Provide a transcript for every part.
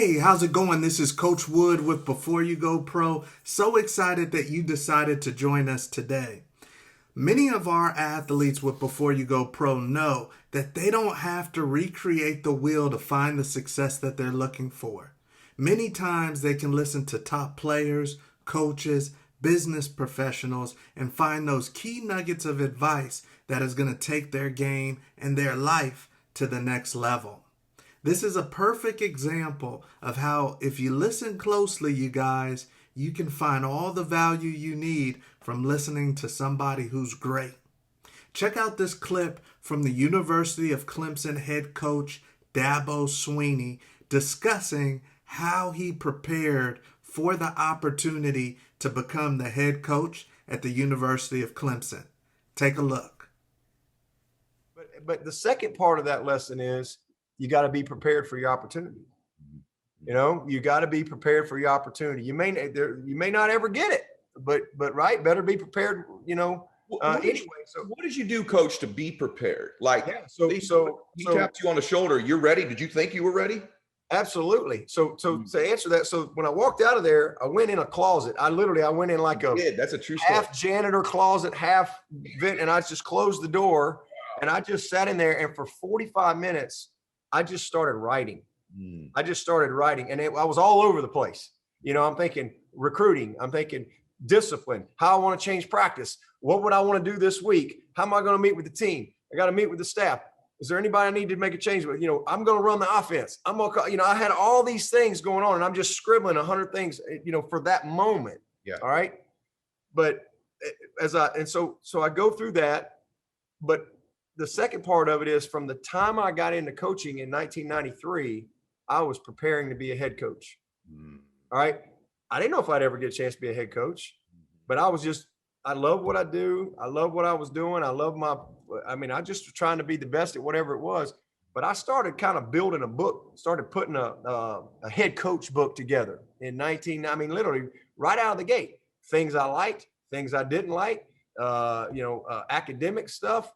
Hey, how's it going? This is Coach Wood with Before You Go Pro. So excited that you decided to join us today. Many of our athletes with Before You Go Pro know that they don't have to recreate the wheel to find the success that they're looking for. Many times they can listen to top players, coaches, business professionals, and find those key nuggets of advice that is going to take their game and their life to the next level. This is a perfect example of how, if you listen closely, you guys, you can find all the value you need from listening to somebody who's great. Check out this clip from the University of Clemson head coach Dabo Swinney discussing how he prepared for the opportunity to become the head coach at the University of Clemson. Take a look. But the second part of that lesson is you got to be prepared for your opportunity. You know, you got to be prepared for your opportunity. You may not ever get it, but right, better be prepared. Anyway. So what did you do, Coach, to be prepared? Like, yeah, he tapped you on the shoulder. You're ready. Did you think you were ready? Absolutely. So to answer that, so when I walked out of there, I went in a closet. I went in like That's a true story. Half janitor closet, half vent, and I just closed the door and I just sat in there, and for 45 minutes. I just started writing. I just started writing, and I was all over the place. You know, I'm thinking recruiting. I'm thinking discipline, how I want to change practice. What would I want to do this week? How am I going to meet with the team? I got to meet with the staff. Is there anybody I need to make a change with? I'm going to run the offense. I'm going to, I had all these things going on, and I'm just scribbling 100 things, for that moment. Yeah. All right. But so I go through that, but the second part of it is from the time I got into coaching in 1993, I was preparing to be a head coach. All right. I didn't know if I'd ever get a chance to be a head coach, but I love what I do. I love what I was doing. I just was trying to be the best at whatever it was, but I started kind of building a book, started putting a head coach book together literally right out of the gate, things I liked, things I didn't like, academic stuff,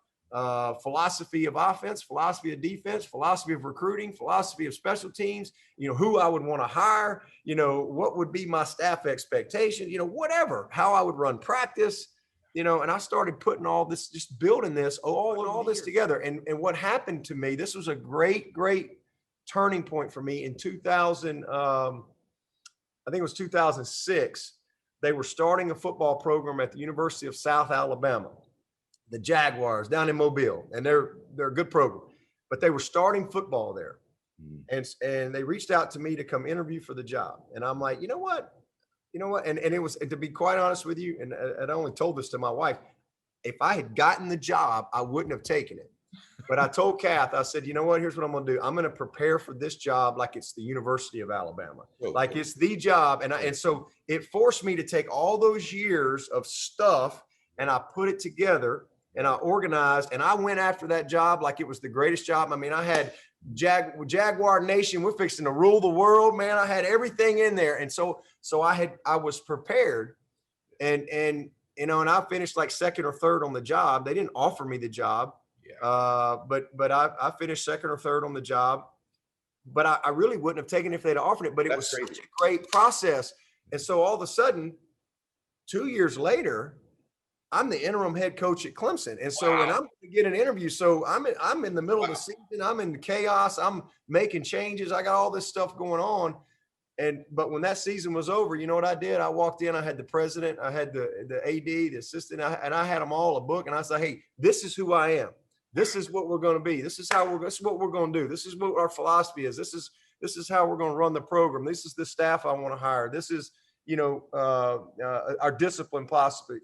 philosophy of offense, philosophy of defense, philosophy of recruiting, philosophy of special teams, who I would want to hire, what would be my staff expectation, whatever, how I would run practice, and I started putting all this, just building this, all this together. And what happened to me, this was a great, great turning point for me in 2000. I think it was 2006. They were starting a football program at the University of South Alabama, the Jaguars down in Mobile, and they're a good program, but they were starting football there. And they reached out to me to come interview for the job. And I'm like, you know what? And it was, to be quite honest with you, and I only told this to my wife, if I had gotten the job, I wouldn't have taken it. But I told Kath, I said, you know what, here's what I'm going to do. I'm going to prepare for this job like it's the University of Alabama, like it's the job. And so it forced me to take all those years of stuff and I put it together. And I organized, and I went after that job like it was the greatest job. I mean, I had Jaguar Nation. We're fixing to rule the world, man. I had everything in there, and so I was prepared, and I finished like second or third on the job. They didn't offer me the job, but I finished second or third on the job. But I really wouldn't have taken it if they'd offered it. But it was such a great process, and so all of a sudden, 2 years later, I'm the interim head coach at Clemson. And so when I'm going to get an interview, so I'm in the middle of the season, I'm in the chaos, I'm making changes. I got all this stuff going on. But when that season was over, you know what I did? I walked in, I had the president, I had the AD, the assistant, and I had them all a book. And I said, hey, this is who I am. This is what we're going to be. This is what we're going to do. This is what our philosophy is. This is how we're going to run the program. This is the staff I want to hire. This is, our discipline policy.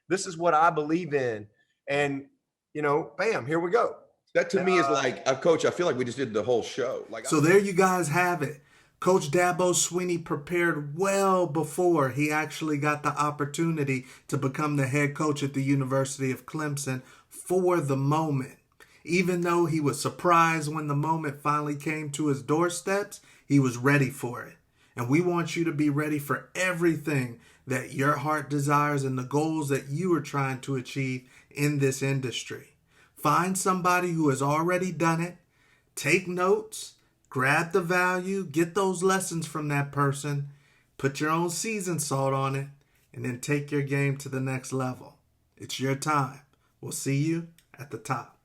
This is what I believe in. And, bam, here we go. That to me is like, Coach, I feel like we just did the whole show. So there you guys have it. Coach Dabo Swinney prepared well before he actually got the opportunity to become the head coach at the University of Clemson for the moment. Even though he was surprised when the moment finally came to his doorsteps, he was ready for it. And we want you to be ready for everything that your heart desires and the goals that you are trying to achieve in this industry. Find somebody who has already done it. Take notes. Grab the value, get those lessons from that person, put your own seasoned salt on it, and then take your game to the next level. It's your time. We'll see you at the top.